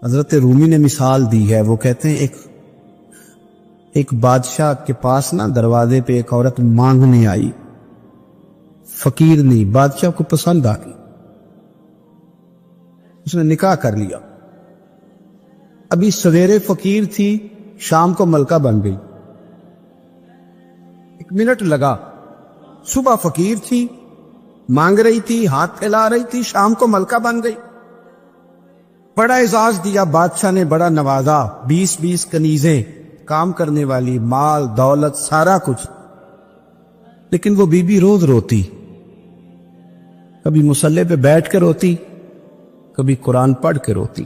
حضرت رومی نے مثال دی ہے، وہ کہتے ہیں ایک بادشاہ کے پاس نا دروازے پہ ایک عورت مانگنے آئی، فقیر نہیں، بادشاہ کو پسند آ گئی، اس نے نکاح کر لیا۔ ابھی سویرے فقیر تھی، شام کو ملکہ بن گئی، 1 منٹ لگا، صبح فقیر تھی، مانگ رہی تھی، ہاتھ پھیلا رہی تھی، شام کو ملکہ بن گئی۔ بڑا اعزاز دیا بادشاہ نے، بڑا نوازا، 20 کنیزیں، کام کرنے والی، مال دولت سارا کچھ، لیکن وہ بی بی روز روتی، کبھی مصلے پہ بیٹھ کے روتی، کبھی قرآن پڑھ کے روتی،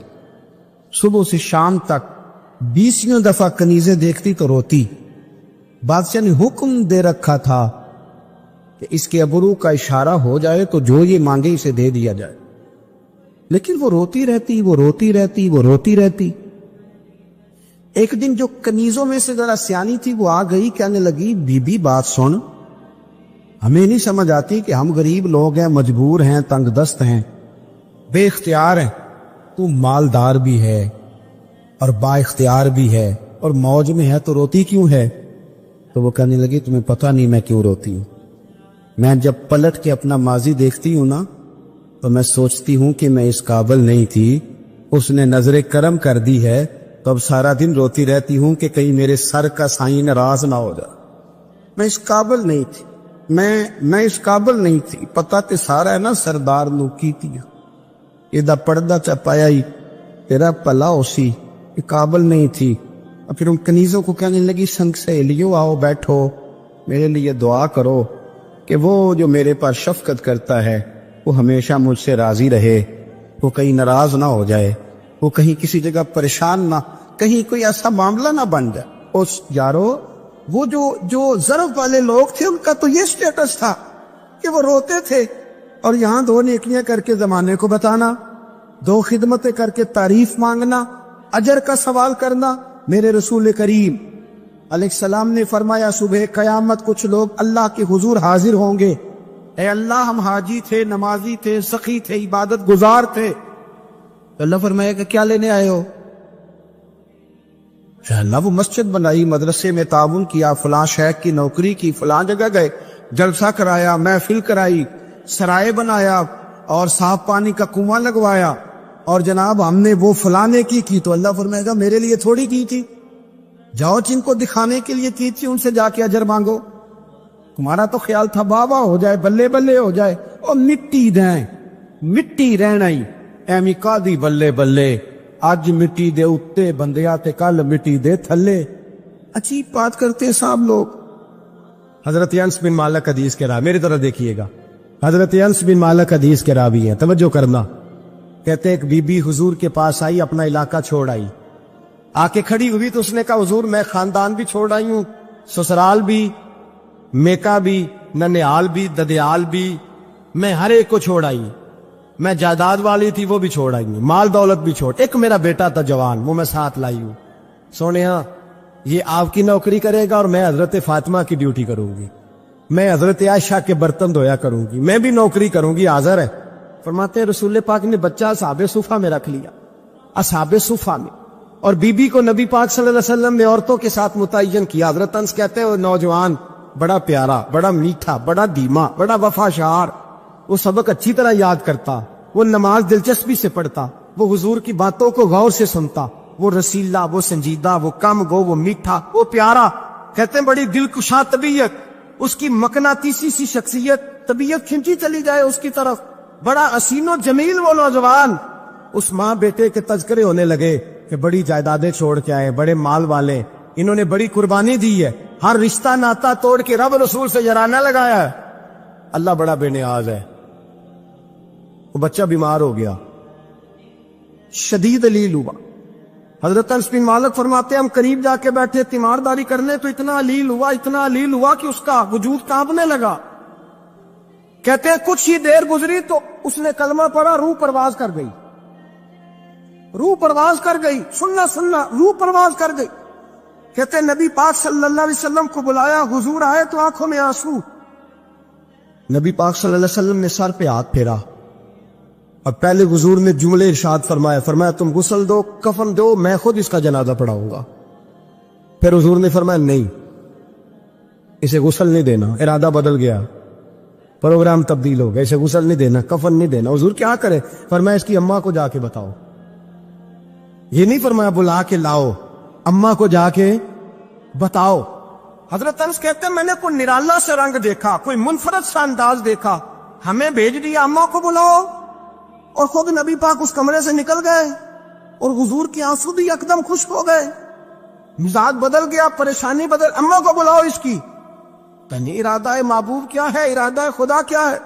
صبح سے شام تک 20 دفعہ کنیزیں دیکھتی تو روتی۔ بادشاہ نے حکم دے رکھا تھا کہ اس کے ابرو کا اشارہ ہو جائے تو جو یہ مانگے اسے دے دیا جائے، لیکن وہ روتی رہتی، وہ روتی رہتی، وہ روتی رہتی۔ ایک دن جو کنیزوں میں سے ذرا سیانی تھی وہ آ گئی، کہنے لگی بی بی بات سن، ہمیں نہیں سمجھ آتی کہ ہم غریب لوگ ہیں، مجبور ہیں، تنگ دست ہیں، بے اختیار ہیں، تو مالدار بھی ہے اور با اختیار بھی ہے اور موج میں ہے، تو روتی کیوں ہے؟ تو وہ کہنے لگی تمہیں پتہ نہیں میں کیوں روتی ہوں، میں جب پلٹ کے اپنا ماضی دیکھتی ہوں نا تو میں سوچتی ہوں کہ میں اس قابل نہیں تھی، اس نے نظر کرم کر دی ہے، تو اب سارا دن روتی رہتی ہوں کہ کہیں میرے سر کا سائیں ناراض نہ ہو جائے، میں اس قابل نہیں تھی، میں اس قابل نہیں تھی، پتہ تے سارا ہے نا سردار نو کیتی یہ دا پردہ چپایا ہی تیرا پلا اسی، یہ قابل نہیں تھی۔ اور پھر ان کنیزوں کو کہنے لگی سنگ سہیلیوں آؤ بیٹھو، میرے لیے دعا کرو کہ وہ جو میرے پاس شفقت کرتا ہے وہ ہمیشہ مجھ سے راضی رہے، وہ کہیں ناراض نہ ہو جائے، وہ کہیں کسی جگہ پریشان نہ، کہیں کوئی ایسا معاملہ نہ بن جائے۔ اس یارو وہ جو ضرب والے لوگ تھے ان کا تو یہ سٹیٹس تھا کہ وہ روتے تھے، اور یہاں 2 نیکیاں کر کے زمانے کو بتانا، 2 خدمتیں کر کے تعریف مانگنا، اجر کا سوال کرنا۔ میرے رسول کریم علیہ السلام نے فرمایا صبح قیامت کچھ لوگ اللہ کے حضور حاضر ہوں گے، اے اللہ ہم حاجی تھے، نمازی تھے، سخی تھے، عبادت گزار تھے، تو اللہ فرمائے کہ کیا لینے آئے ہو؟ اللہ وہ مسجد بنائی، مدرسے میں تعاون کیا، فلاں شیخ کی نوکری کی، فلاں جگہ گئے، جلسہ کرایا، محفل کرائی، سرائے بنایا اور صاف پانی کا کنواں لگوایا، اور جناب ہم نے وہ فلانے کی، تو اللہ فرمائے گا میرے لیے تھوڑی کی تھی، جاؤ جن کو دکھانے کے لیے کی تھی ان سے جا کے اجر مانگو، تمہارا تو خیال تھا بابا ہو جائے، بلے بلے ہو جائے، اور مٹی دیں، مٹی رہنا ہی ایمی قادی بلے بلے، اج مٹی دے اتے بندیا تے کل مٹی دے تھلے۔ عجیب بات کرتے ہیں صاحب لوگ۔ حضرت انس بن مالک حدیث کے راوی، میری طرف دیکھیے گا، حضرت انس بن مالک حدیث کے راوی ہیں، توجہ کرنا۔ کہتے ایک بی بی حضور کے پاس آئی، اپنا علاقہ چھوڑ آئی، آ کے کھڑی ہوئی تو اس نے کہا حضور میں خاندان بھی چھوڑ آئی ہوں، سسرال بھی، میکا بھی، ننیال بھی، ددیال بھی، میں ہر ایک کو چھوڑ آئی، میں جائیداد والی تھی وہ بھی چھوڑ آئی ہوں، مال دولت بھی چھوڑ، ایک میرا بیٹا تھا جوان وہ میں ساتھ لائی ہوں، سونے ہاں یہ آپ کی نوکری کرے گا اور میں حضرت فاطمہ کی ڈیوٹی کروں گی، میں حضرت عائشہ کے برتن دھویا کروں گی، میں بھی نوکری کروں گی، حاضر ہے۔ فرماتے ہیں رسول پاک نے بچہ اصحاب صفہ میں رکھ لیا، اصحاب صفہ میں، اور بی بی کو نبی پاک صلی اللہ علیہ وسلم نے عورتوں کے ساتھ متعین کیا۔ حضرت انس کہتے ہیں وہ نوجوان بڑا پیارا، بڑا میٹھا، بڑا دھیما، بڑا وفاشار، وہ سبق اچھی طرح یاد کرتا، وہ نماز دلچسپی سے پڑھتا، وہ حضور کی باتوں کو غور سے سنتا، وہ رسیلا، وہ سنجیدہ، وہ کم گو، وہ میٹھا، وہ پیارا۔ کہتے ہیں بڑی دلکشا طبیعت، اس کی مقناطیسی سی شخصیت، طبیعت کھنچی چلی جائے اس کی طرف، بڑا حسین و جمیل وہ نوجوان۔ اس ماں بیٹے کے تذکرے ہونے لگے کہ بڑی جائیدادیں چھوڑ کے آئے، بڑے مال والے، انہوں نے بڑی قربانی دی ہے، ہر رشتہ ناتا توڑ کے رب رسول سے جرانہ لگایا ہے، اللہ بڑا بے نیاز ہے۔ وہ بچہ بیمار ہو گیا، شدید علیل ہوا۔ حضرت انس بن مالک فرماتے ہیں ہم قریب جا کے بیٹھے تیمارداری کرنے تو اتنا علیل ہوا کہ اس کا وجود کانپنے لگا۔ کہتے ہیں کچھ ہی دیر گزری تو اس نے کلمہ پڑھا، روح پرواز کر گئی، روح پرواز کر گئی، سننا روح پرواز کر گئی۔ کہتے ہیں نبی پاک صلی اللہ علیہ وسلم کو بلایا، حضور آئے تو آنکھوں میں آنسو۔ نبی پاک صلی اللہ علیہ وسلم نے سر پہ ہاتھ پھیرا، اب پہلے حضور نے جملے ارشاد فرمایا، فرمایا تم غسل دو، کفن دو، میں خود اس کا جنازہ پڑھاؤں گا۔ پھر حضور نے فرمایا نہیں، اسے غسل نہیں دینا، ارادہ بدل گیا، پروگرام تبدیل ہو گیا، اسے غسل نہیں دینا، کفن نہیں دینا۔ حضور کیا کرے؟ فرمایا اس کی اماں کو جا کے بتاؤ۔ یہ نہیں فرمایا بلا کے لاؤ، اماں کو جا کے بتاؤ۔ حضرت انس کہتے ہیں میں نے کوئی نرالا سے رنگ دیکھا، کوئی منفرد سا انداز دیکھا، ہمیں بھیج دیا اماں کو بلاؤ، اور خود نبی پاک اس کمرے سے نکل گئے، اور حضور کے آنسو بھی یکدم خشک ہو گئے، مزاج بدل گیا، پریشانی بدل، اماں کو بلاؤ اس کی۔ یعنی ارادہ محبوب کیا ہے، ارادہ خدا کیا ہے؟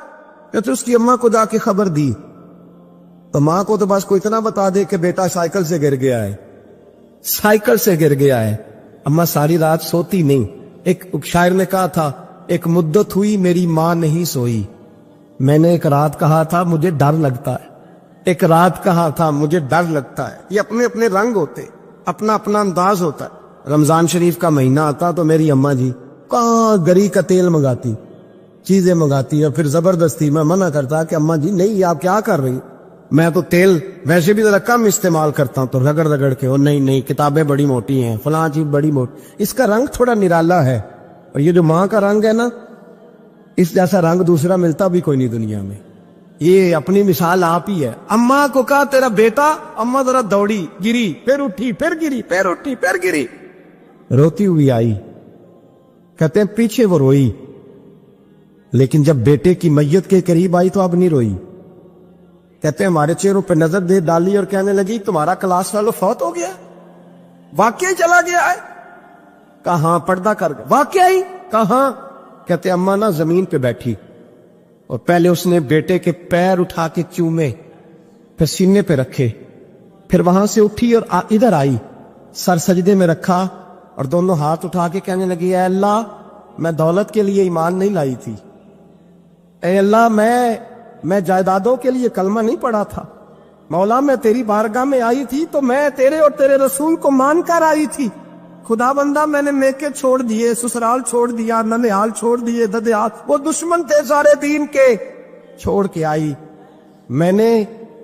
کہ اس کی اماں کو جا کے خبر دی، تو ماں کو تو بس کوئی اتنا بتا دے کہ بیٹا سائیکل سے گر گیا ہے، سائیکل سے گر گیا ہے۔ اماں ساری رات سوتی نہیں۔ ایک شاعر نے کہا تھا، ایک مدت ہوئی میری ماں نہیں سوئی، میں نے ایک رات کہا تھا مجھے ڈر لگتا ہے، ایک رات کہا تھا مجھے ڈر لگتا ہے۔ یہ اپنے اپنے رنگ ہوتے، اپنا اپنا انداز ہوتا ہے۔ رمضان شریف کا مہینہ آتا تو میری اماں جی کہاں گری کا تیل منگاتی، چیزیں منگاتی، اور پھر زبردستی میں منع کرتا کہ اماں جی نہیں آپ کیا کر رہی، میں تو تیل ویسے بھی ذرا کم استعمال کرتا ہوں، تو رگڑ رگڑ کے، اور نہیں نہیں کتابیں بڑی موٹی ہیں، فلاں چیز بڑی موٹی، اس کا رنگ تھوڑا نرالا ہے۔ اور یہ جو ماں کا رنگ ہے نا، اس جیسا رنگ دوسرا ملتا بھی کوئی نہیں دنیا میں۔ یہ اپنی مثال آپ ہی ہے۔ اماں کو کہا تیرا بیٹا، اماں ذرا دوڑی، گری، پھر اٹھی، پھر گری، پھر اٹھی، پھر گری، روتی ہوئی آئی۔ کہتے ہیں پیچھے وہ روئی، لیکن جب بیٹے کی میت کے قریب آئی تو اب نہیں روئی۔ کہتے ہیں ہمارے چہروں پہ نظر دے ڈالی اور کہنے لگی تمہارا کلاس فیلو فوت ہو گیا، واقعی چلا گیا ہے؟ کہاں پردہ کر گیا، واقعی کہاں؟ کہتے اماں نا زمین پہ بیٹھی، اور پہلے اس نے بیٹے کے پیر اٹھا کے چومے، پھر سینے پہ رکھے، پھر وہاں سے اٹھی اور ادھر آئی، سر سجدے میں رکھا، اور دونوں ہاتھ اٹھا کے کہنے لگی اے اللہ میں دولت کے لیے ایمان نہیں لائی تھی، اے اللہ میں جائیدادوں کے لیے کلمہ نہیں پڑھا تھا، مولا میں تیری بارگاہ میں آئی تھی تو میں تیرے اور تیرے رسول کو مان کر آئی تھی، خدا بندہ میں نے میکے چھوڑ دیے، سسرال چھوڑ دیا، ننیال چھوڑ دیے، ددیال، وہ دشمن تھے سارے دین کے، چھوڑ کے آئی، میں نے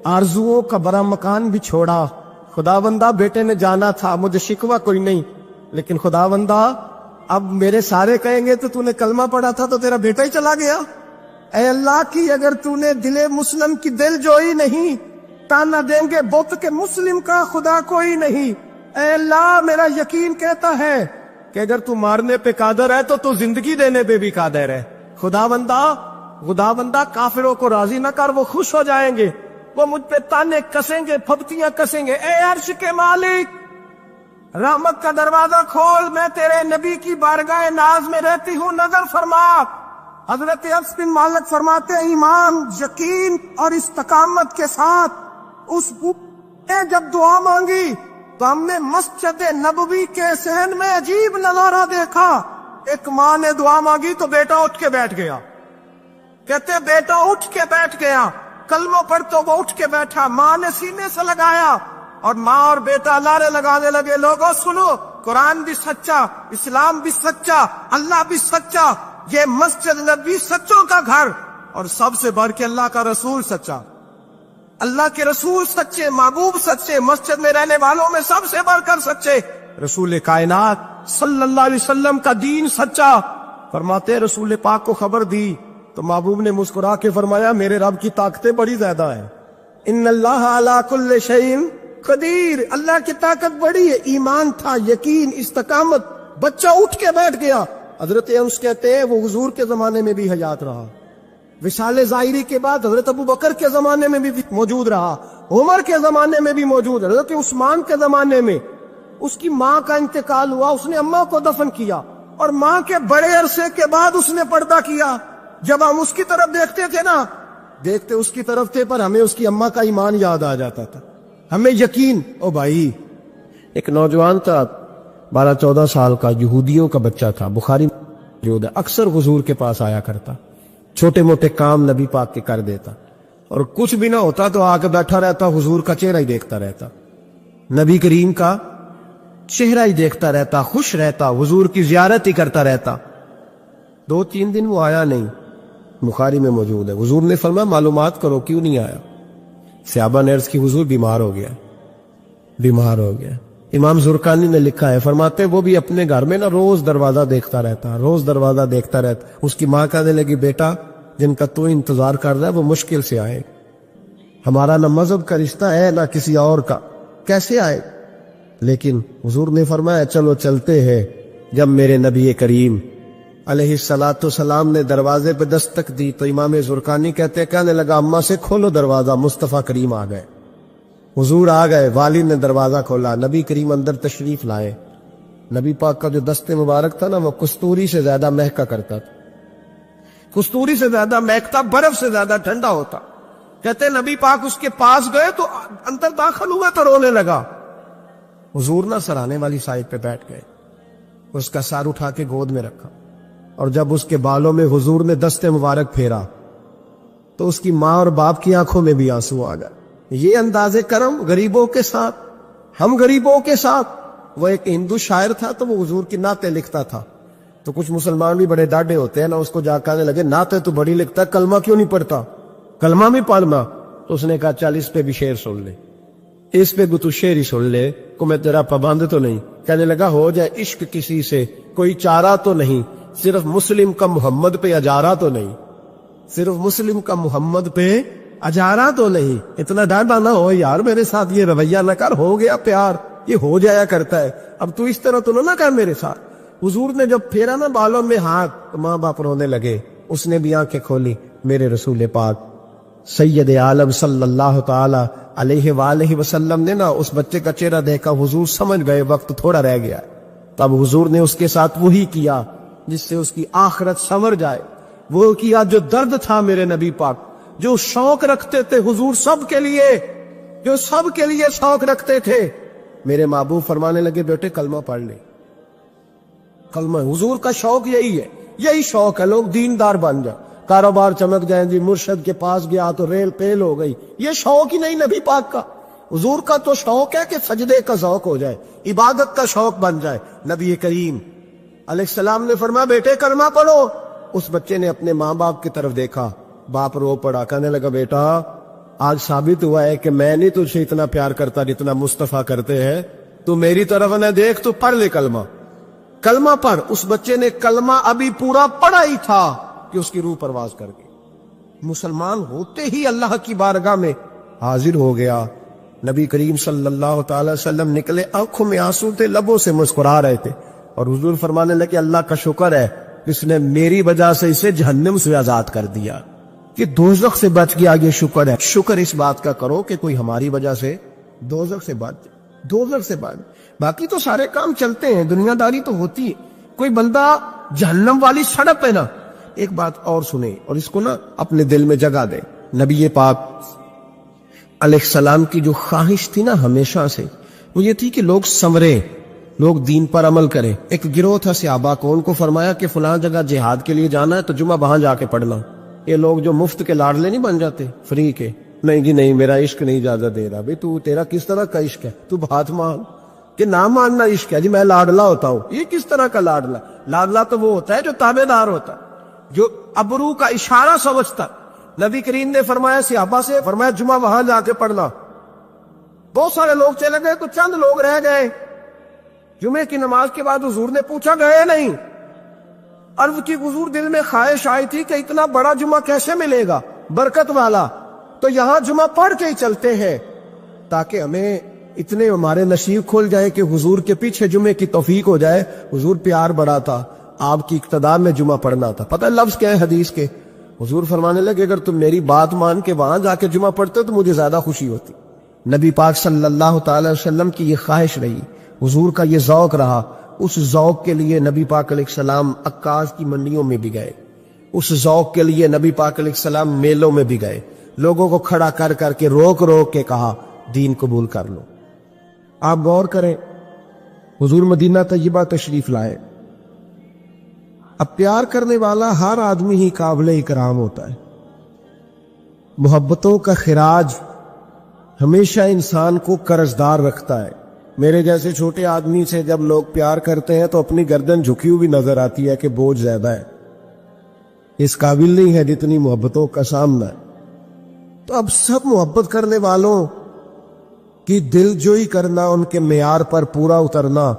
آرزوؤں کا بڑا مکان بھی چھوڑا، خدا بندہ بیٹے نے جانا تھا، مجھے شکوہ کوئی نہیں، لیکن خدا بندہ اب میرے سارے کہیں گے تو نے کلمہ پڑھا تھا تو تیرا بیٹا ہی چلا گیا، اے اللہ کی اگر نے دل مسلم کی دل جوئی نہیں، تانا دیں گے بت کے مسلم کا خدا کوئی نہیں، اے اللہ میرا یقین کہتا ہے کہ اگر تو مارنے پہ قادر ہے تو زندگی دینے پہ بھی قادر ہے، خدا بندہ کافروں کو راضی نہ کر، وہ خوش ہو جائیں گے، وہ مجھ پہ تانے کسیں گے، پھپتیاں کسیں گے، اے عرش کے مالک رحمت کا دروازہ کھول، میں تیرے نبی کی بارگاہ ناز میں رہتی ہوں، نظر فرما۔ حضرت انس بن مالک فرماتے ہیں ایمان، یقین اور استقامت کے ساتھ اس نے جب دعا مانگی تو ہم نے مسجد نبوی کے صحن میں عجیب نظارہ دیکھا، ایک ماں نے دعا مانگی تو بیٹا اٹھ کے بیٹھ گیا، کہتے بیٹا اٹھ کے بیٹھ گیا، کلمہ پڑھ تو وہ اٹھ کے بیٹھا، ماں نے سینے سے لگایا، اور ماں اور بیٹا نعرے لگانے لگے لوگوں سنو، قرآن بھی سچا، اسلام بھی سچا، اللہ بھی سچا، یہ مسجد نبی سچوں کا گھر، اور سب سے بڑھ کے اللہ کا رسول سچا، اللہ کے رسول سچے، محبوب سچے، مسجد میں رہنے والوں میں سب سے بڑھ کر سچے، رسول کائنات صلی اللہ علیہ وسلم کا دین سچا۔ فرماتے رسول پاک کو خبر دی تو محبوب نے مسکرا کے فرمایا میرے رب کی طاقتیں بڑی زیادہ ہیں، ان اللہ علی کل شیء قدیر، اللہ کی طاقت بڑی ہے، ایمان تھا، یقین، استقامت، بچہ اٹھ کے بیٹھ گیا۔ حضرت انس کہتے ہیں وہ حضور کے زمانے میں بھی حیات رہا، وصال ظاہری کے بعد حضرت ابو بکر کے زمانے میں بھی موجود رہا، عمر کے زمانے میں بھی موجود، حضرت عثمان کے زمانے میں اس کی ماں کا انتقال ہوا، اس نے اماں کو دفن کیا، اور ماں کے بڑے عرصے کے بعد اس نے پردہ کیا۔ جب ہم اس کی طرف دیکھتے تھے نا، دیکھتے اس کی طرف تھے پر ہمیں اس کی اماں کا ایمان یاد آ جاتا تھا، ہمیں یقین۔ او بھائی، ایک نوجوان تھا 12-14 سال کا، یہودیوں کا بچہ تھا، بخاری موجود ہے، اکثر حضور کے پاس آیا کرتا، چھوٹے موٹے کام نبی پاک کے کر دیتا، اور کچھ بھی نہ ہوتا تو آ کے بیٹھا رہتا، حضور کا چہرہ ہی دیکھتا رہتا، نبی کریم کا چہرہ ہی دیکھتا رہتا، خوش رہتا، حضور کی زیارت ہی کرتا رہتا۔ 2-3 دن وہ آیا نہیں، بخاری میں موجود ہے، حضور نے فرمایا معلومات کرو کیوں نہیں آیا، صحابہ نے عرض کی حضور بیمار ہو گیا، بیمار ہو گیا۔ امام زرقانی نے لکھا ہے، فرماتے وہ بھی اپنے گھر میں نا روز دروازہ دیکھتا رہتا، روز دروازہ دیکھتا رہتا۔ اس کی ماں کہنے لگی بیٹا جن کا تو انتظار کر رہا ہے وہ مشکل سے آئے، ہمارا نہ مذہب کا رشتہ ہے نہ کسی اور کا، کیسے آئے؟ لیکن حضور نے فرمایا چلو چلتے ہیں۔ جب میرے نبی کریم علیہ السلام نے دروازے پہ دستک دی تو امام زرقانی کہنے لگا اماں سے کھولو دروازہ، مصطفیٰ کریم آ گئے۔ حضور آ گئے، والد نے دروازہ کھولا، نبی کریم اندر تشریف لائے۔ نبی پاک کا جو دست مبارک تھا نا وہ کستوری سے زیادہ مہکا کرتا تھا، کستوری سے زیادہ مہکتا، برف سے زیادہ ٹھنڈا ہوتا۔ کہتے نبی پاک اس کے پاس گئے تو اندر داخل ہوا تو رونے لگا۔ حضور نہ سرانے والی سائڈ پہ بیٹھ گئے، اس کا سر اٹھا کے گود میں رکھا، اور جب اس کے بالوں میں حضور نے دست مبارک پھیرا تو اس کی ماں اور باپ کی آنکھوں میں بھی آنسو آ گئے۔ یہ انداز کرم غریبوں کے ساتھ، ہم غریبوں کے ساتھ۔ وہ ایک ہندو شاعر تھا تو وہ حضور کی نعتیں لکھتا تھا، تو کچھ مسلمان بھی بڑے ڈاڈے ہوتے ہیں نا، اس کو جا کہنے لگے نعتیں تو بڑی لکھتا ہے، کلمہ کیوں نہیں پڑھتا، کلمہ بھی پڑھنا۔ تو اس نے کہا چل اس پہ بھی شعر سن لے، اس پہ بھی تو شعر ہی سن لے، کو میں تیرا پابند تو نہیں۔ کہنے لگا ہو جائے عشق کسی سے کوئی چارہ تو نہیں، صرف مسلم کا محمد پہ اجارہ تو نہیں، صرف مسلم کا محمد پہ اجارہ تو نہیں۔ اتنا ڈانٹا نہ ہو یار، میرے ساتھ یہ رویہ نہ کر، ہو گیا پیار، یہ ہو جایا کرتا ہے، اب تو اس طرح تو نہ کر میرے ساتھ۔ حضور نے جب پھیرا نا بالوں میں ہاتھ تو ماں باپ رونے لگے، اس نے بھی آنکھیں کھولی۔ میرے رسول پاک سید عالم صلی اللہ تعالی علیہ وآلہ وسلم نے نا اس بچے کا چہرہ دیکھا، حضور سمجھ گئے وقت تھوڑا رہ گیا۔ تب حضور نے اس کے ساتھ وہی کیا جس سے اس کی آخرت سنور جائے، وہ کیا جو درد تھا میرے نبی پاک، جو شوق رکھتے تھے حضور سب کے لیے، جو سب کے لیے شوق رکھتے تھے۔ میرے محبوب فرمانے لگے بیٹے کلمہ پڑھ لے، کلمہ۔ حضور کا شوق یہی ہے، یہی شوق ہے لوگ دیندار بن جائیں، کاروبار چمک جائیں جی، مرشد کے پاس گیا تو ریل پیل ہو گئی، یہ شوق ہی نہیں نبی پاک کا۔ حضور کا تو شوق ہے کہ سجدے کا ذوق ہو جائے، عبادت کا شوق بن جائے۔ نبی کریم علیہ السلام نے فرمایا بیٹے کلمہ پڑھو۔ اس بچے نے اپنے ماں باپ کی طرف دیکھا، باپ رو پڑا، کہنے لگا بیٹا آج ثابت ہوا ہے کہ میں نہیں تجھ سے اتنا پیار کرتا جتنا مصطفیٰ کرتے ہیں، تو میری طرف نہ دیکھ، تو پڑھ لے کلمہ، کلمہ پڑھ۔ اس بچے نے کلمہ ابھی پورا پڑھا ہی تھا کہ اس کی روح پرواز کر گئی، مسلمان ہوتے ہی اللہ کی بارگاہ میں حاضر ہو گیا۔ نبی کریم صلی اللہ تعالی وسلم نکلے، آنکھوں میں آنسو تھے، لبوں سے مسکرا رہے تھے، اور حضور فرمانے لگے اللہ کا شکر ہے جس نے میری وجہ سے اسے جہنم سے آزاد کر دیا، کہ دوزخ سے بچ گیا، یہ شکر ہے۔ شکر اس بات کا کرو کہ کوئی ہماری وجہ سے دوزخ سے بچ جائے، دوزخ سے بچ۔ باقی تو سارے کام چلتے ہیں، دنیا داری تو ہوتی ہے، کوئی بندہ جہنم والی سڑک پہ نا۔ ایک بات اور سنیں اور اس کو نا اپنے دل میں جگہ دیں۔ نبی پاک علیہ السلام کی جو خواہش تھی نا ہمیشہ سے، وہ یہ تھی کہ لوگ سنوریں، لوگ دین پر عمل کریں۔ ایک گروہ تھا صحابہ کو، ان کو فرمایا کہ فلاں جگہ جہاد کے لیے جانا ہے تو جمعہ وہاں جا کے پڑھنا۔ یہ لوگ جو مفت کے لاڈلے نہیں بن جاتے، فری کے، نہیں جی نہیں میرا عشق نہیں اجازت دے رہا۔ بھئی تو تیرا کس طرح کا عشق ہے، تو ہاتھ مان کہ نہ ماننا عشق ہے، جی میں لاڈلا ہوتا ہوں۔ یہ کس طرح کا لاڈلا؟ لاڈلا تو وہ ہوتا ہے جو تابع دار ہوتا ہے، جو ابرو کا اشارہ سمجھتا۔ نبی کریم نے فرمایا صحابہ سے، فرمایا جمعہ وہاں جا کے پڑھنا۔ بہت سارے لوگ چلے گئے تو چند لوگ رہ گئے۔ جمعے کی نماز کے بعد حضور نے پوچھا گئے نہیں؟ عرض کی حضور دل میں خواہش آئی تھی کہ اتنا بڑا جمعہ کیسے ملے گا برکت والا، تو یہاں جمعہ پڑھ کے ہی چلتے ہیں تاکہ ہمیں اتنے ہمارے نصیب کھل جائے کہ حضور کے پیچھے جمعے کی توفیق ہو جائے۔ حضور پیار بڑا تھا، آپ کی اقتداء میں جمعہ پڑھنا تھا۔ پتہ لفظ کیا ہے حدیث کے؟ حضور فرمانے لگے اگر تم میری بات مان کے وہاں جا کے جمعہ پڑھتے تو مجھے زیادہ خوشی ہوتی۔ نبی پاک صلی اللہ تعالی وسلم کی یہ خواہش رہی، حضور کا یہ ذوق رہا۔ اس ذوق کے لیے نبی پاک علیہ السلام عکاظ کی منڈیوں میں بھی گئے، اس ذوق کے لیے نبی پاک علیہ السلام میلوں میں بھی گئے، لوگوں کو کھڑا کر کر کے روک روک کے کہا دین قبول کر لو۔ آپ غور کریں، حضور مدینہ طیبہ تشریف لائے۔ اب پیار کرنے والا ہر آدمی ہی قابل اکرام ہوتا ہے، محبتوں کا خراج ہمیشہ انسان کو قرضدار رکھتا ہے۔ میرے جیسے چھوٹے آدمی سے جب لوگ پیار کرتے ہیں تو اپنی گردن جھکی ہوئی نظر آتی ہے کہ بوجھ زیادہ ہے، اس قابل نہیں ہے جتنی محبتوں کا سامنا ہے۔ تو اب سب محبت کرنے والوں کی دل جوئی کرنا، ان کے معیار پر پورا اترنا،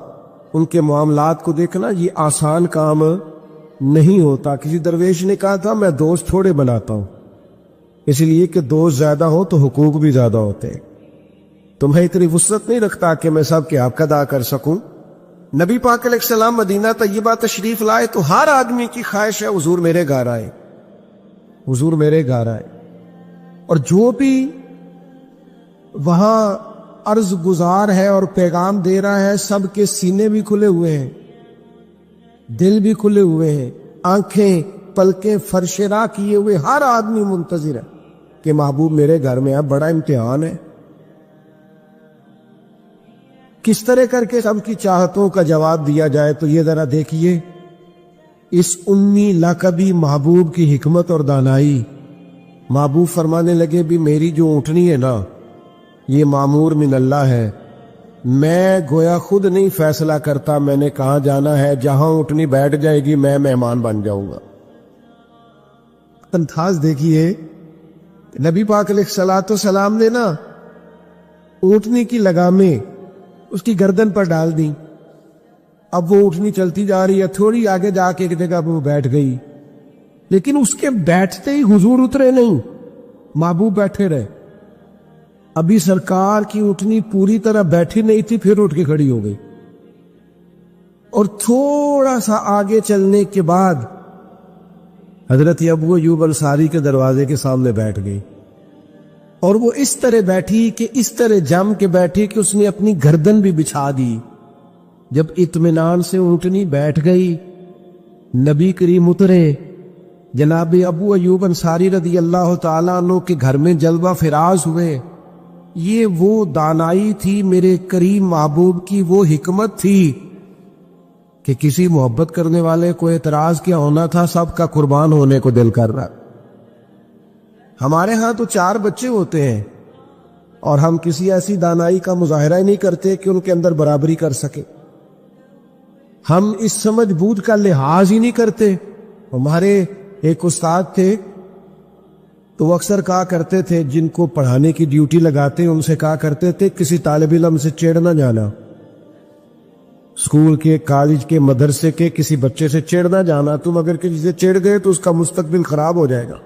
ان کے معاملات کو دیکھنا، یہ آسان کام نہیں ہوتا۔ کسی درویش نے کہا تھا میں دوست تھوڑے بناتا ہوں، اس لیے کہ دوست زیادہ ہو تو حقوق بھی زیادہ ہوتے ہیں۔ تمہیں اتنی وسعت نہیں رکھتا کہ میں سب کے حق ادا کر سکوں۔ نبی پاک علیہ السلام مدینہ طیبہ تشریف لائے تو ہر آدمی کی خواہش ہے حضور میرے گھر آئے، حضور میرے گھر آئے، اور جو بھی وہاں عرض گزار ہے اور پیغام دے رہا ہے سب کے سینے بھی کھلے ہوئے ہیں، دل بھی کھلے ہوئے ہیں، آنکھیں پلکیں فرش راہ کیے ہوئے ہر آدمی منتظر ہے کہ محبوب میرے گھر میں ہے۔ بڑا امتحان ہے، کس طرح کر کے سب کی چاہتوں کا جواب دیا جائے۔ تو یہ ذرا دیکھیے اس امی لقبی محبوب کی حکمت اور دانائی۔ محبوب فرمانے لگے بھی میری جو اونٹنی ہے نا یہ معمور من اللہ ہے، میں گویا خود نہیں فیصلہ کرتا میں نے کہاں جانا ہے، جہاں اونٹنی بیٹھ جائے گی میں مہمان بن جاؤں گا۔ انداز دیکھیے، نبی پاک علیہ الصلوۃ والسلام نے نا اونٹنی کی لگامیں اس کی گردن پر ڈال دی، اب وہ اونٹنی چلتی جا رہی ہے، تھوڑی آگے جا کے ایک جگہ وہ بیٹھ گئی، لیکن اس کے بیٹھتے ہی حضور اترے نہیں، محبوب بیٹھے رہے۔ ابھی سرکار کی اونٹنی پوری طرح بیٹھی نہیں تھی، پھر اٹھ کے کھڑی ہو گئی، اور تھوڑا سا آگے چلنے کے بعد حضرت ابو ایوب انصاری کے دروازے کے سامنے بیٹھ گئی، اور وہ اس طرح بیٹھی کہ اس طرح جم کے بیٹھی کہ اس نے اپنی گردن بھی بچھا دی۔ جب اطمینان سے اونٹنی بیٹھ گئی، نبی کریم اترے، جناب ابو ایوب انصاری رضی اللہ تعالیٰ عنہ کے گھر میں جلوہ فراز ہوئے۔ یہ وہ دانائی تھی میرے کریم محبوب کی، وہ حکمت تھی کہ کسی محبت کرنے والے کو اعتراض کیا ہونا تھا، سب کا قربان ہونے کو دل کر رہا۔ ہمارے ہاں تو 4 بچے ہوتے ہیں اور ہم کسی ایسی دانائی کا مظاہرہ ہی نہیں کرتے کہ ان کے اندر برابری کر سکے، ہم اس سمجھ بوجھ کا لحاظ ہی نہیں کرتے۔ ہمارے ایک استاد تھے تو وہ اکثر کہا کرتے تھے، جن کو پڑھانے کی ڈیوٹی لگاتے ان سے کہا کرتے تھے کسی طالب علم سے چڑ نہ جانا، اسکول کے، کالج کے، مدرسے کے کسی بچے سے چڑ نہ جانا، تم اگر کسی سے چڑ گئے تو اس کا مستقبل خراب ہو جائے گا،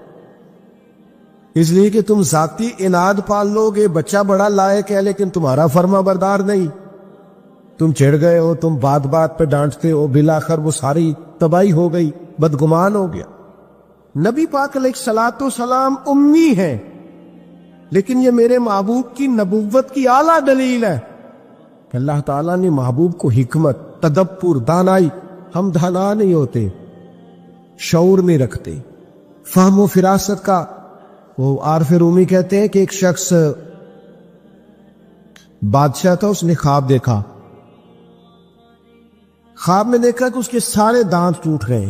اس لیے کہ تم ذاتی اناد پال لو گے، بچہ بڑا لائق ہے لیکن تمہارا فرما بردار نہیں، تم چڑ گئے ہو، تم بات بات پہ ڈانٹتے ہو، بالآخر وہ ساری تباہی ہو گئی، بدگمان ہو گیا۔ نبی پاک علیہ الصلوۃ والسلام امی ہیں، لیکن یہ میرے محبوب کی نبوت کی اعلیٰ دلیل ہے کہ اللہ تعالیٰ نے محبوب کو حکمت، تدبر، دانائی، ہم دانا نہیں ہوتے، شعور نہیں رکھتے، فہم و فراست کا۔ وہ عارف رومی کہتے ہیں کہ ایک شخص بادشاہ تھا، اس نے خواب دیکھا، خواب میں دیکھا کہ اس کے سارے دانت ٹوٹ گئے۔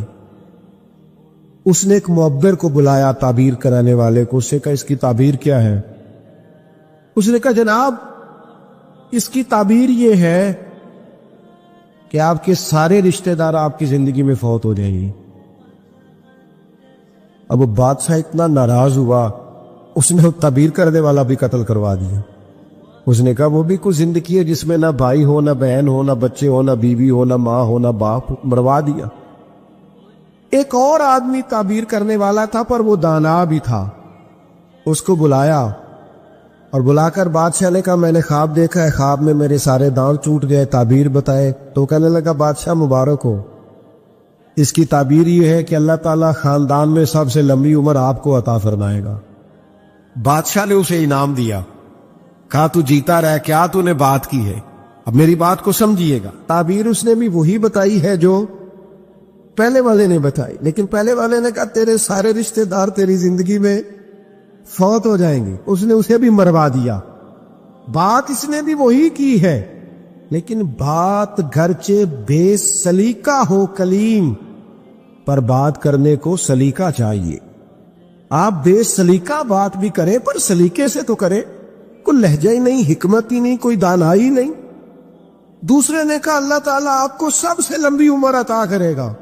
اس نے ایک معبر کو بلایا، تعبیر کرانے والے کو، اس سے کہا اس کی تعبیر کیا ہے؟ اس نے کہا جناب اس کی تعبیر یہ ہے کہ آپ کے سارے رشتہ دار آپ کی زندگی میں فوت ہو جائیں گے۔ اب وہ بادشاہ اتنا ناراض ہوا، اس نے تعبیر کرنے والا بھی قتل کروا دیا۔ اس نے کہا وہ بھی کوئی زندگی ہے جس میں نہ بھائی ہو، نہ بہن ہو، نہ بچے ہو، نہ بیوی ہو، نہ ماں ہو، نہ باپ، مروا دیا۔ ایک اور آدمی تعبیر کرنے والا تھا پر وہ دانا بھی تھا، اس کو بلایا اور بلا کر بادشاہ نے کہا میں نے خواب دیکھا ہے، خواب میں میرے سارے دانت ٹوٹ گئے، تعبیر بتائے۔ تو کہنے لگا بادشاہ مبارک ہو، اس کی تعبیر یہ ہے کہ اللہ تعالیٰ خاندان میں سب سے لمبی عمر آپ کو عطا فرمائے گا۔ بادشاہ نے اسے انعام دیا، کہا تو جیتا رہ، کیا تو نے بات کی ہے، اب میری بات کو سمجھیے گا۔ تعبیر اس نے بھی وہی بتائی ہے جو پہلے والے نے بتائی، لیکن پہلے والے نے کہا تیرے سارے رشتہ دار تیری زندگی میں فوت ہو جائیں گے، اس نے اسے بھی مروا دیا۔ بات اس نے بھی وہی کی ہے، لیکن بات گرچہ بے سلیقہ ہو کلیم، پر بات کرنے کو سلیقہ چاہیے۔ آپ بے سلیقہ بات بھی کریں پر سلیقے سے تو کریں، کوئی لہجہ ہی نہیں، حکمت ہی نہیں، کوئی دانائی نہیں۔ دوسرے نے کہا اللہ تعالیٰ آپ کو سب سے لمبی عمر عطا کرے گا،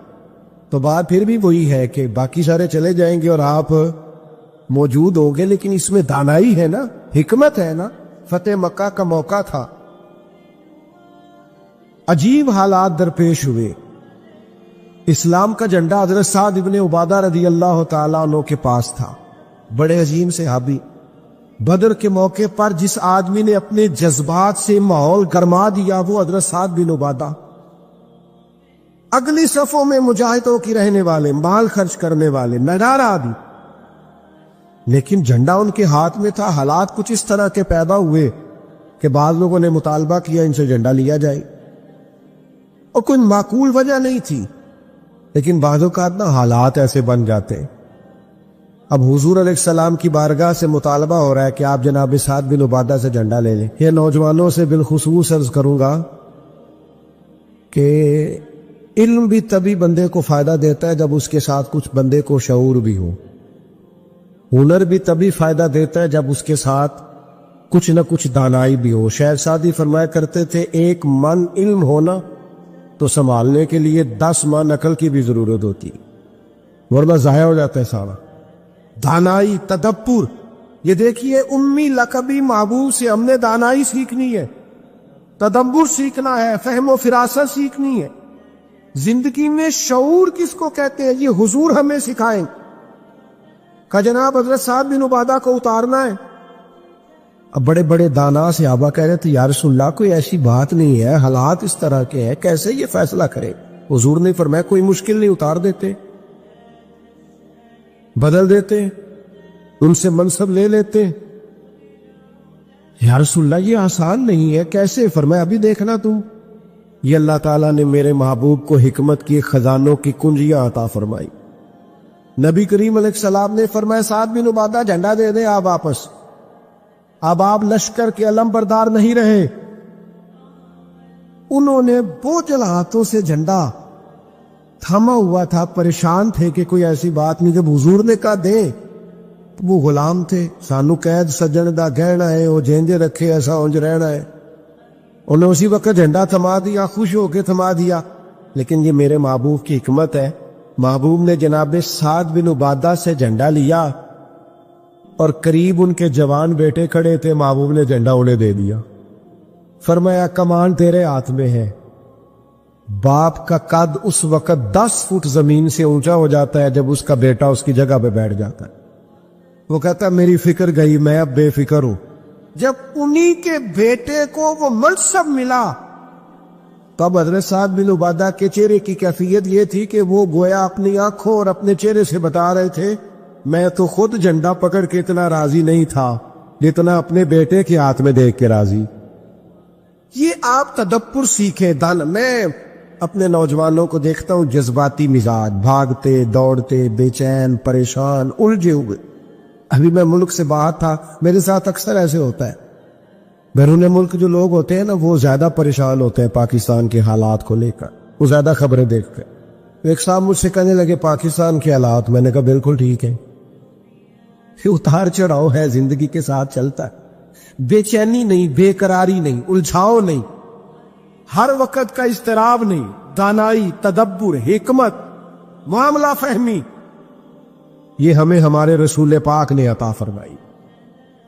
تو بات پھر بھی وہی ہے کہ باقی سارے چلے جائیں گے اور آپ موجود ہوں گے، لیکن اس میں دانائی ہے نا، حکمت ہے نا. فتح مکہ کا موقع تھا، عجیب حالات درپیش ہوئے. اسلام کا جھنڈا حضرت سعد ابن عبادہ رضی اللہ تعالیٰ عنہ کے پاس تھا، بڑے عظیم صحابی. بدر کے موقع پر جس آدمی نے اپنے جذبات سے ماحول گرما دیا وہ حضرت سعد بن عبادہ. اگلی صفوں میں مجاہدوں کی رہنے والے، مال خرچ کرنے والے، نڈار آدمی، لیکن جھنڈا ان کے ہاتھ میں تھا. حالات کچھ اس طرح کے پیدا ہوئے کہ بعض لوگوں نے مطالبہ کیا ان سے جھنڈا لیا جائے، اور کوئی معقول وجہ نہیں تھی، لیکن بعض اوقات نا حالات ایسے بن جاتے ہیں. اب حضور علیہ السلام کی بارگاہ سے مطالبہ ہو رہا ہے کہ آپ جناب سعد بن عبادہ سے جھنڈا لے لیں. یہ نوجوانوں سے بالخصوص عرض کروں گا کہ علم بھی تبھی بندے کو فائدہ دیتا ہے جب اس کے ساتھ کچھ بندے کو شعور بھی ہو. ہنر بھی تبھی فائدہ دیتا ہے جب اس کے ساتھ کچھ نہ کچھ دانائی بھی ہو. شیخ سعدی فرمایا کرتے تھے 1 من علم ہونا تو سنبھالنے کے لیے 10 من عقل کی بھی ضرورت ہوتی ہے، ورنہ ضائع ہو جاتا ہے سارا. دانائی، تدبر. یہ دیکھیے امی لقبی محبوب سے ہم نے دانائی سیکھنی ہے، تدبر سیکھنا ہے، فہم و فراست سیکھنی ہے. زندگی میں شعور کس کو کہتے ہیں یہ حضور ہمیں سکھائیں کہ جناب حضرت سعد بن عبادہ کو اتارنا ہے. اب بڑے بڑے دانا صحابہ کہہ رہے تھے یا رسول اللہ کوئی ایسی بات نہیں ہے، حالات اس طرح کے ہیں، کیسے یہ فیصلہ کرے. حضور نے فرمایا کوئی مشکل نہیں، اتار دیتے، بدل دیتے، ان سے منصب لے لیتے. یا رسول اللہ یہ آسان نہیں ہے، کیسے؟ فرمایا ابھی دیکھنا تم. یہ اللہ تعالیٰ نے میرے محبوب کو حکمت کی خزانوں کی کنجیاں عطا فرمائی. نبی کریم علیہ السلام نے فرمایا سعد بن عبادہ جھنڈا دے دیں آپ واپس. اب آپ لشکر کے علم بردار نہیں رہے. انہوں نے بوجھل ہاتھوں سے جھنڈا تھاما ہوا تھا، پریشان تھے کہ کوئی ایسی بات نہیں. جب حضور نے کہا دیں، وہ غلام تھے. سانو قید سجن دا گہنا ہے، وہ جینجے رکھے ایسا اونج رہنا ہے. انہوں نے اسی وقت جھنڈا تھما دیا، خوش ہو کے تھما دیا. لیکن یہ میرے محبوب کی حکمت ہے. محبوب نے جناب سعد بن عبادہ سے جھنڈا لیا اور قریب ان کے جوان بیٹے کھڑے تھے، محبوب نے جھنڈا انہیں دے دیا. فرمایا کمان تیرے ہاتھ میں ہے. باپ کا قد اس وقت 10 فٹ زمین سے اونچا ہو جاتا ہے جب اس کا بیٹا اس کی جگہ پہ بیٹھ جاتا ہے. وہ کہتا ہے میری فکر گئی، میں اب بے فکر ہوں. جب انہی کے بیٹے کو وہ منصب ملا تب حضرت سعد بن عبادہ کے چہرے کی کیفیت یہ تھی کہ وہ گویا اپنی آنکھوں اور اپنے چہرے سے بتا رہے تھے میں تو خود جھنڈا پکڑ کے اتنا راضی نہیں تھا جتنا اپنے بیٹے کے ہاتھ میں دیکھ کے راضی. یہ آپ تدبر سیکھیں. میں اپنے نوجوانوں کو دیکھتا ہوں جذباتی مزاج، بھاگتے دوڑتے، بے چین، پریشان، الجھے ہوئے. ابھی میں ملک سے باہر تھا، میرے ساتھ اکثر ایسے ہوتا ہے. بیرون ملک جو لوگ ہوتے ہیں نا وہ زیادہ پریشان ہوتے ہیں پاکستان کے حالات کو لے کر، وہ زیادہ خبریں دیکھتے ہیں. ایک صاحب مجھ سے کہنے لگے پاکستان کے حالات، میں نے کہا بالکل ٹھیک ہے. اتار چڑھاؤ ہے، زندگی کے ساتھ چلتا ہے. بے چینی نہیں، بے قراری نہیں، الجھاؤ نہیں، ہر وقت کا اضطراب نہیں. دانائی، تدبر، حکمت، معاملہ فہمی، یہ ہمیں ہمارے رسول پاک نے عطا فرمائی.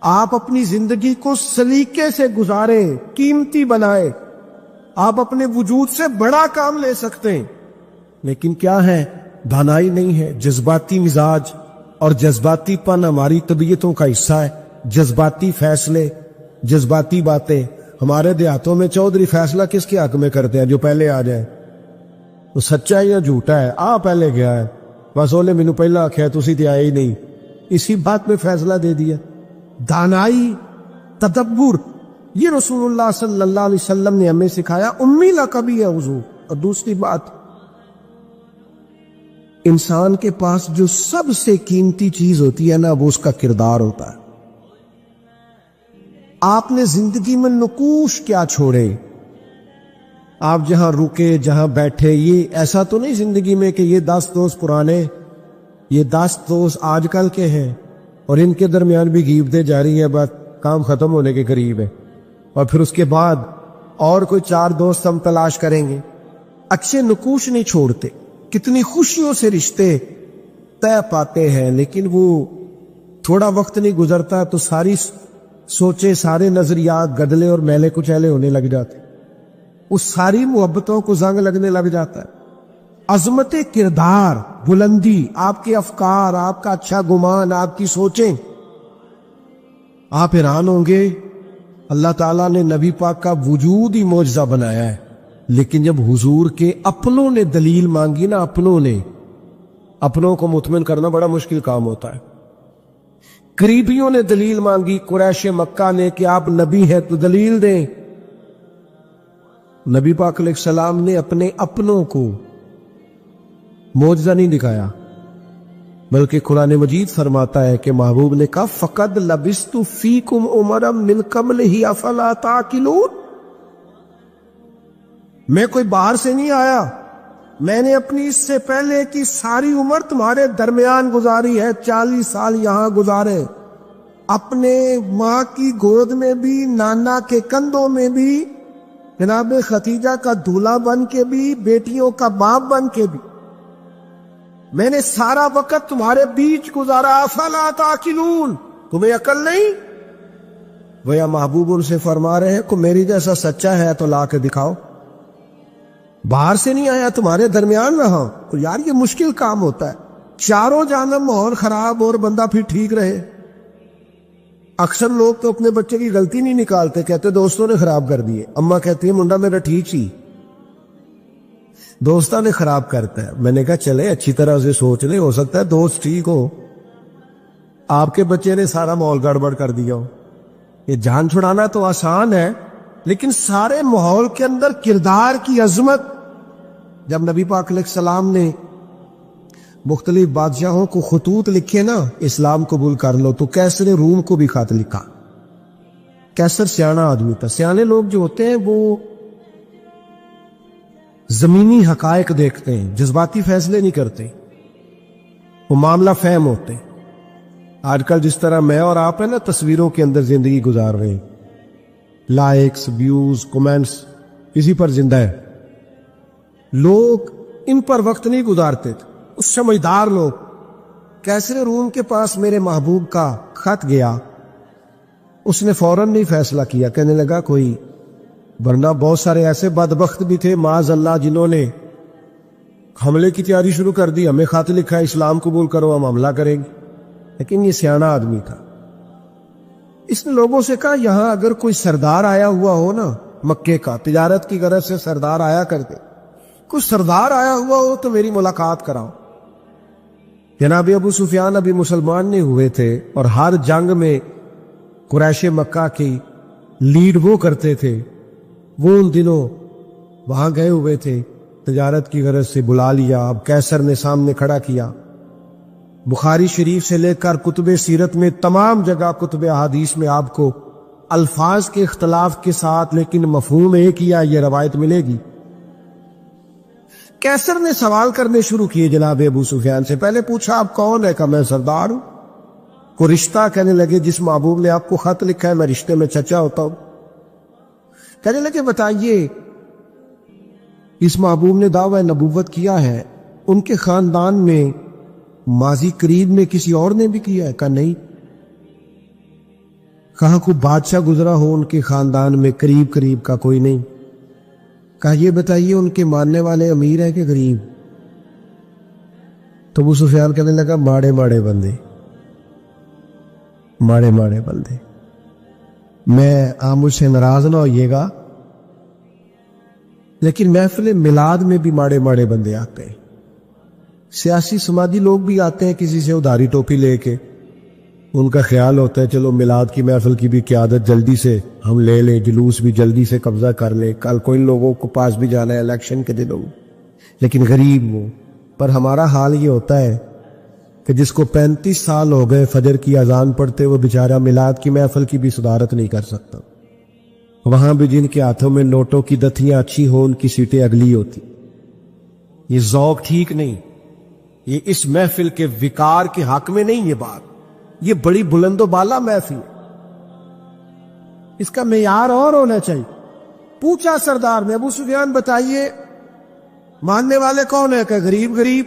آپ اپنی زندگی کو سلیقے سے گزاریں، قیمتی بنائیں. آپ اپنے وجود سے بڑا کام لے سکتے ہیں، لیکن کیا ہے؟ دانائی نہیں ہے. جذباتی مزاج اور جذباتی پن ہماری طبیعتوں کا حصہ ہے. جذباتی فیصلے، جذباتی باتیں. ہمارے دیہاتوں میں چودھری فیصلہ کس کے حق میں کرتے ہیں؟ جو پہلے آ جائے. وہ سچا ہے یا جھوٹا ہے؟ پہلے گیا ہے، بس اولے مینو پہلا آخیا تسی تے آئے ہی نہیں، اسی بات میں فیصلہ دے دیا. دانائی، تدبر، یہ رسول اللہ صلی اللہ علیہ وسلم نے ہمیں سکھایا. امی لقبی ہے حضور. اور دوسری بات، انسان کے پاس جو سب سے قیمتی چیز ہوتی ہے نا وہ اس کا کردار ہوتا ہے. آپ نے زندگی میں نقوش کیا چھوڑے؟ آپ جہاں رکے، جہاں بیٹھے، یہ ایسا تو نہیں زندگی میں کہ یہ 10 دوست پرانے، یہ 10 دوست آج کل کے ہیں اور ان کے درمیان بھی غیبتیں جاری ہیں، بات کام ختم ہونے کے قریب ہے، اور پھر اس کے بعد اور کوئی 4 دوست ہم تلاش کریں گے. اچھے نقوش نہیں چھوڑتے. کتنی خوشیوں سے رشتے طے پاتے ہیں، لیکن وہ تھوڑا وقت نہیں گزرتا تو ساری سوچے، سارے نظریات گدلے اور میلے کچیلے ہونے لگ جاتے، اس ساری محبتوں کو زنگ لگنے لگ جاتا ہے۔ عظمت کردار، بلندی، آپ کے افکار، آپ کا اچھا گمان، آپ کی سوچیں، آپ حیران ہوں گے اللہ تعالیٰ نے نبی پاک کا وجود ہی معجزہ بنایا ہے، لیکن جب حضور کے اپنوں نے دلیل مانگی نا، اپنوں کو مطمئن کرنا بڑا مشکل کام ہوتا ہے۔ قریبیوں نے دلیل مانگی، قریش مکہ نے، کہ آپ نبی ہیں تو دلیل دیں۔ نبی پاک علیہ السلام نے اپنے اپنوں کو معجزہ نہیں دکھایا، بلکہ قرآن مجید فرماتا ہے کہ محبوب نے کہا فَقَدْ لَبِثْتُ فِيكُمْ عُمَرًا مِّن قَبْلِهِ أَفَلَا تَعْقِلُونَ، میں کوئی باہر سے نہیں آیا، میں نے اپنی اس سے پہلے کی ساری عمر تمہارے درمیان گزاری ہے، 40 سال یہاں گزارے، اپنے ماں کی گود میں بھی، نانا کے کندھوں میں بھی، جناب ختیجہ کا دولہا بن کے بھی، بیٹیوں کا باپ بن کے بھی، میں نے سارا وقت تمہارے بیچ گزارا، افلا تعقلون، تمہیں عقل نہیں؟ وہ محبوب ان سے فرما رہے ہیں کہ میری جیسا سچا ہے تو لا کے دکھاؤ، باہر سے نہیں آیا، تمہارے درمیان رہا۔ تو یار یہ مشکل کام ہوتا ہے، چاروں جانب ماحول خراب اور بندہ پھر ٹھیک رہے۔ اکثر لوگ تو اپنے بچے کی غلطی نہیں نکالتے، کہتے دوستوں نے خراب کر دیے، اماں کہتی ہے منڈا میرا ٹھیک سی، دوستوں نے خراب کرتا ہے۔ میں نے کہا چلے اچھی طرح سے سوچ لے، ہو سکتا ہے دوست ٹھیک ہو، آپ کے بچے نے سارا ماحول گڑبڑ کر دیا ہو۔ یہ جان چھڑانا تو آسان ہے، لیکن سارے ماحول کے اندر کردار کی عظمت، جب نبی پاک علیہ السلام نے مختلف بادشاہوں کو خطوط لکھے نا اسلام قبول کر لو، تو کیسر روم کو بھی خط لکھا۔ کیسر سیانا آدمی تھا۔ سیانے لوگ جو ہوتے ہیں وہ زمینی حقائق دیکھتے ہیں، جذباتی فیصلے نہیں کرتے، وہ معاملہ فہم ہوتے ہیں۔ آج کل جس طرح میں اور آپ ہیں نا تصویروں کے اندر زندگی گزار رہے ہیں، لائکس، ویوز، کومنٹس کسی پر زندہ ہے، لوگ ان پر وقت نہیں گزارتے تھے۔ اس سمجھدار لوگ، کیسر روم کے پاس میرے محبوب کا خط گیا، اس نے فوراً نہیں فیصلہ کیا، کہنے لگا کوئی، ورنہ بہت سارے ایسے بدبخت بھی تھے معاذ اللہ جنہوں نے حملے کی تیاری شروع کر دی، ہمیں خط لکھا ہے اسلام قبول کرو ہم حملہ کریں گے، لیکن یہ سیانا آدمی تھا۔ اس نے لوگوں سے کہا یہاں اگر کوئی سردار آیا ہوا ہو نا، مکے کا تجارت کی غرض سے سردار آیا کرتے، کوئی سردار آیا ہوا ہو تو میری ملاقات کراؤ۔ جناب ابو سفیان ابھی مسلمان نہیں ہوئے تھے، اور ہر جنگ میں قریش مکہ کی لیڈ وہ کرتے تھے، وہ ان دنوں وہاں گئے ہوئے تھے، تجارت کی غرض سے بلا لیا۔ اب کیسر نے سامنے کھڑا کیا، بخاری شریف سے لے کر کتب سیرت میں تمام جگہ کتب احادیث میں آپ کو الفاظ کے اختلاف کے ساتھ لیکن مفہوم ایک ہی یہ روایت ملے گی۔ کیسر نے سوال کرنے شروع کیے جناب ابو سفیان سے، پہلے پوچھا آپ کون ہے؟ کہا میں سردار ہوں۔ کو رشتہ؟ کہنے لگے جس محبوب نے آپ کو خط لکھا ہے میں رشتے میں چچا ہوتا ہوں۔ کہنے لگے بتائیے اس محبوب نے دعوی نبوت کیا ہے، ان کے خاندان میں ماضی قریب میں کسی اور نے بھی کیا ہے؟ کہا نہیں۔ کہاں کوئی بادشاہ گزرا ہو ان کے خاندان میں قریب کا؟ کوئی نہیں۔ کہا یہ بتائیے ان کے ماننے والے امیر ہیں کہ غریب؟ تو ابو سفیان کہنے لگا ماڑے ماڑے بندے، ماڑے ماڑے بندے۔ میں آپ مجھ سے ناراض نہ ہوئیے گا، لیکن محفل میلاد میں بھی ماڑے ماڑے بندے آتے ہیں، سیاسی سماجی لوگ بھی آتے ہیں کسی سے ادھاری ٹوپی لے کے، ان کا خیال ہوتا ہے چلو میلاد کی محفل کی بھی قیادت جلدی سے ہم لے لیں، جلوس بھی جلدی سے قبضہ کر لیں، کل کو ان لوگوں کو پاس بھی جانا ہے الیکشن کے دنوں، لیکن غریب وہ۔ پر ہمارا حال یہ ہوتا ہے کہ جس کو 35 سال ہو گئے فجر کی اذان پڑھتے وہ بیچارہ میلاد کی محفل کی بھی صدارت نہیں کر سکتا، وہاں بھی جن کے ہاتھوں میں نوٹوں کی دتیاں اچھی ہو ان کی سیٹیں اگلی ہوتی۔ یہ ذوق ٹھیک نہیں، یہ اس محفل کے وقار کے حق میں نہیں، یہ بات، یہ بڑی بلند و بالا محفل ہے، اس کا معیار اور ہونا چاہیے۔ پوچھا سردار نے ابو سفیان بتائیے ماننے والے کون ہے؟ کہ غریب۔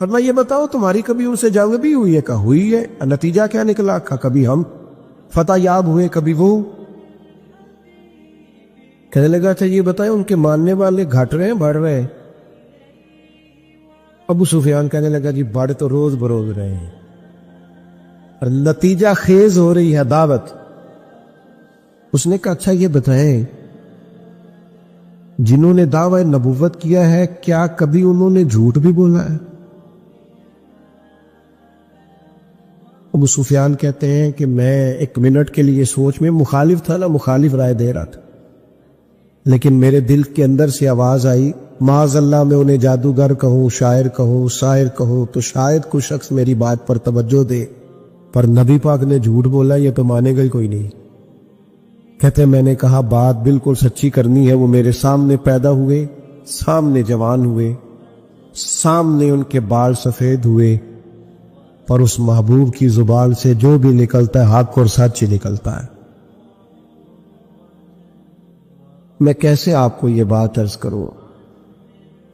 فرمایا یہ بتاؤ تمہاری کبھی ان سے جنگ بھی ہوئی ہے؟ کہا ہوئی ہے۔ نتیجہ کیا نکلا؟ کہا کبھی ہم فتح یاب ہوئے کبھی وہ۔ کہنے لگا اچھا یہ بتائیں ان کے ماننے والے گھٹ رہے ہیں بڑھ رہے ہیں؟ ابو سفیان کہنے لگا جی بڑھ تو روز بروز رہے ہیں اور نتیجہ خیز ہو رہی ہے دعوت۔ اس نے کہا اچھا یہ بتائیں جنہوں نے دعوی نبوت کیا ہے کیا کبھی انہوں نے جھوٹ بھی بولا ہے؟ ابو سفیان کہتے ہیں کہ میں ایک منٹ کے لیے سوچ میں مخالف تھا نا، مخالف رائے دے رہا تھا، لیکن میرے دل کے اندر سے آواز آئی معاذ اللہ میں انہیں جادوگر کہوں، شاعر کہوں، ساحر کہوں تو شاید کوئی شخص میری بات پر توجہ دے، پر نبی پاک نے جھوٹ بولا یہ تو مانے گا ہی کوئی نہیں۔ کہتے ہیں میں نے کہا بات بالکل سچی کرنی ہے۔ وہ میرے سامنے پیدا ہوئے، سامنے جوان ہوئے، سامنے ان کے بال سفید ہوئے، پر اس محبوب کی زبان سے جو بھی نکلتا ہے حق اور سچ ہی نکلتا ہے۔ میں کیسے آپ کو یہ بات عرض کروں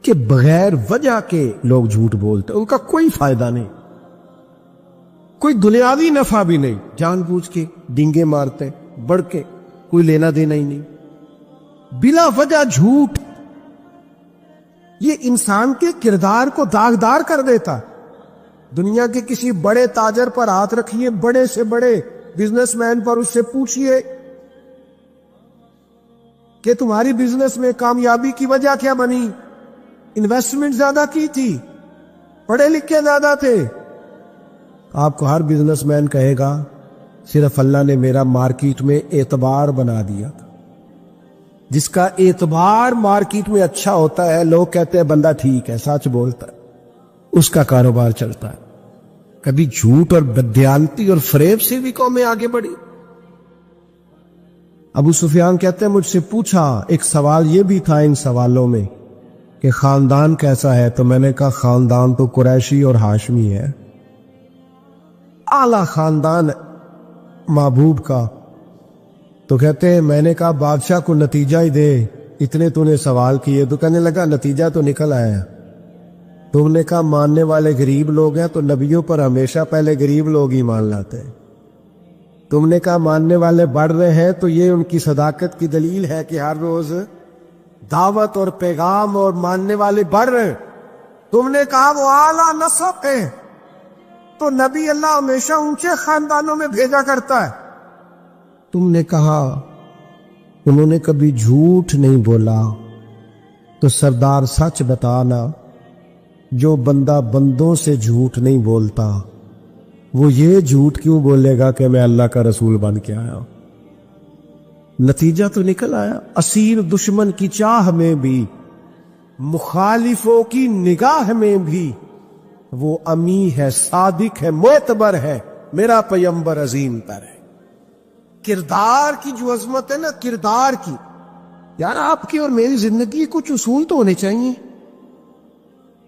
کہ بغیر وجہ کے لوگ جھوٹ بولتے، ان کا کوئی فائدہ نہیں، کوئی دنیاوی نفع بھی نہیں، جان بوجھ کے ڈینگے مارتے بڑھ کے، کوئی لینا دینا ہی نہیں، بلا وجہ جھوٹ۔ یہ انسان کے کردار کو داغدار کر دیتا۔ دنیا کے کسی بڑے تاجر پر ہاتھ رکھیے، بڑے سے بڑے بزنس مین پر، اس سے پوچھئے کہ تمہاری بزنس میں کامیابی کی وجہ کیا بنی؟ انویسٹمنٹ زیادہ کی تھی، پڑھے لکھے زیادہ تھے؟ آپ کو ہر بزنس مین کہے گا صرف اللہ نے میرا مارکیٹ میں اعتبار بنا دیا تھا۔ جس کا اعتبار مارکیٹ میں اچھا ہوتا ہے لوگ کہتے ہیں بندہ ٹھیک ہے، سچ بولتا ہے، اس کا کاروبار چلتا ہے۔ کبھی جھوٹ اور بددیانتی اور فریب سے بھی قومیں آگے بڑھی۔ ابو سفیان کہتے ہیں مجھ سے پوچھا، ایک سوال یہ بھی تھا ان سوالوں میں کہ خاندان کیسا ہے، تو میں نے کہا خاندان تو قریشی اور ہاشمی ہے، اعلی خاندان محبوب کا۔ تو کہتے ہیں میں نے کہا بادشاہ کو نتیجہ ہی دے، اتنے تو نے سوال کیے۔ تو کہنے لگا نتیجہ تو نکل آیا۔ تم نے کہا ماننے والے غریب لوگ ہیں، تو نبیوں پر ہمیشہ پہلے غریب لوگ ہی مان لاتے ہیں۔ تم نے کہا ماننے والے بڑھ رہے ہیں، تو یہ ان کی صداقت کی دلیل ہے کہ ہر روز دعوت اور پیغام اور ماننے والے بڑھ رہے ہیں۔ تم نے کہا وہ اعلیٰ نسب ہے، تو نبی اللہ ہمیشہ اونچے خاندانوں میں بھیجا کرتا ہے۔ تم نے کہا انہوں نے کبھی جھوٹ نہیں بولا، تو سردار سچ بتانا، جو بندہ بندوں سے جھوٹ نہیں بولتا وہ یہ جھوٹ کیوں بولے گا کہ میں اللہ کا رسول بن کے آیا؟ نتیجہ تو نکل آیا۔ اسیر دشمن کی چاہ میں بھی، مخالفوں کی نگاہ میں بھی وہ امی ہے، صادق ہے، معتبر ہے، میرا پیغمبر عظیم تر ہے۔ کردار کی جو عظمت ہے نا، کردار کی، یار آپ کی اور میری زندگی کچھ اصول تو ہونے چاہیے،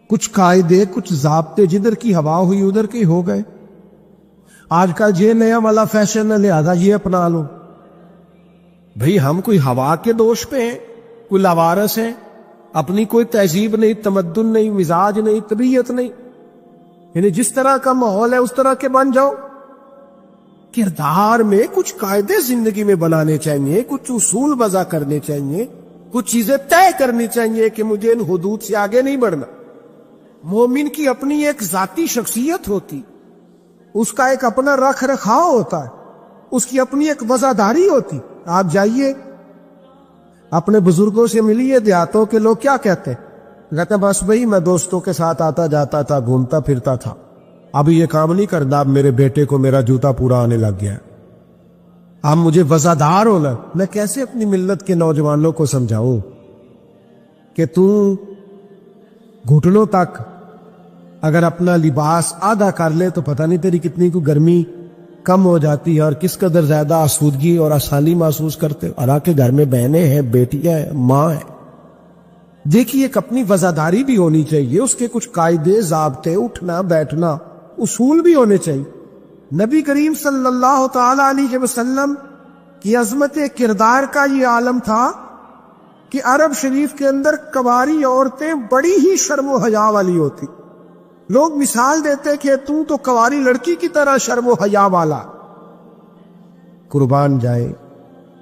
کچھ قاعدے، کچھ ضابطے، جدھر کی ہوا ہوئی ادھر کے ہو گئے۔ آج کل یہ نیا والا فیشن ہے لہذا یہ اپنا لو۔ بھئی ہم کوئی ہوا کے دوش پہ ہیں، کوئی لاوارث ہیں، اپنی کوئی تہذیب نہیں، تمدن نہیں، مزاج نہیں، طبیعت نہیں، یعنی جس طرح کا ماحول ہے اس طرح کے بن جاؤ۔ کردار میں کچھ قاعدے زندگی میں بنانے چاہیے، کچھ اصول وضع کرنے چاہیے، کچھ چیزیں طے کرنی چاہیے کہ مجھے ان حدود سے آگے نہیں بڑھنا۔ مومن کی اپنی ایک ذاتی شخصیت ہوتی، اس کا ایک اپنا رکھ رکھاؤ ہوتا ہے، اس کی اپنی ایک وزاداری ہوتی۔ آپ جائیے اپنے بزرگوں سے ملیے، دیہاتوں کے لوگ کیا کہتے ہیں؟ کہتے ہیں بس بھئی میں دوستوں کے ساتھ آتا جاتا تھا، گھومتا پھرتا تھا، اب یہ کام نہیں کرنا، اب میرے بیٹے کو میرا جوتا پورا آنے لگ گیا، اب مجھے وزادار ہونا۔ میں کیسے اپنی ملت کے نوجوانوں کو سمجھاؤں کہ تو گھٹنوں تک اگر اپنا لباس آدھا کر لے تو پتہ نہیں تیری کتنی کو گرمی کم ہو جاتی ہے، اور کس قدر زیادہ آسودگی اور آسانی محسوس کرتے ہو۔ اور کے گھر میں بہنیں ہیں، بیٹیاں ہیں، ماں ہیں۔ دیکھیے ایک اپنی وزاداری بھی ہونی چاہیے، اس کے کچھ قاعدے، ضابطے، اٹھنا بیٹھنا، اصول بھی ہونے چاہیے۔ نبی کریم صلی اللہ تعالی علیہ وسلم کی عظمت کردار کا یہ عالم تھا کہ عرب شریف کے اندر کنواری عورتیں بڑی ہی شرم و حیا والی ہوتی، لوگ مثال دیتے کہ تو کواری لڑکی کی طرح شرم و حیا والا. قربان جائے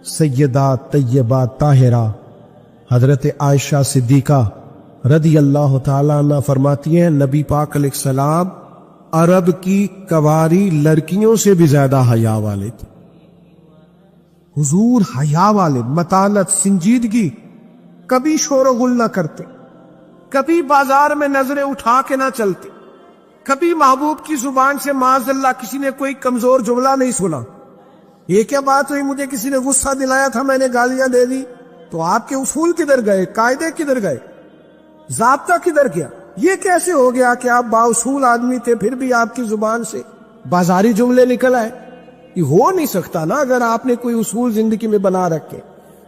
سیدہ طیبہ طاہرہ حضرت عائشہ صدیقہ رضی اللہ تعالیٰ عنہ فرماتی ہیں نبی پاک علیہ السلام عرب کی کواری لڑکیوں سے بھی زیادہ حیا والے تھے. حضور حیا والے، متانت، سنجیدگی، کبھی شور و غل نہ کرتے، کبھی بازار میں نظریں اٹھا کے نہ چلتے، کبھی محبوب کی زبان سے معاذ اللہ کسی نے کوئی کمزور جملہ نہیں سنا. یہ کیا بات ہوئی، مجھے کسی نے غصہ دلایا تھا میں نے گالیاں دے دی؟ تو آپ کے اصول کدھر گئے، قاعدے کدھر گئے، ضابطہ کدھر گیا؟ یہ کیسے ہو گیا کہ آپ بااصول آدمی تھے پھر بھی آپ کی زبان سے بازاری جملے نکل آئے؟ یہ ہو نہیں سکتا نا اگر آپ نے کوئی اصول زندگی میں بنا رکھے.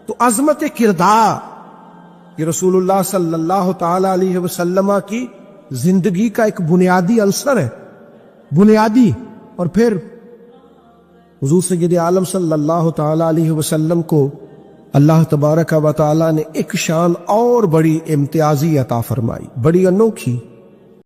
تو عظمت کردار یہ رسول اللہ صلی اللہ تعالی علیہ وسلم کی زندگی کا ایک بنیادی عنصر ہے، بنیادی. اور پھر حضور سید عالم صلی اللہ تعالی علیہ وسلم کو اللہ تبارک و تعالی نے ایک شان اور بڑی امتیازی عطا فرمائی، بڑی انوکھی.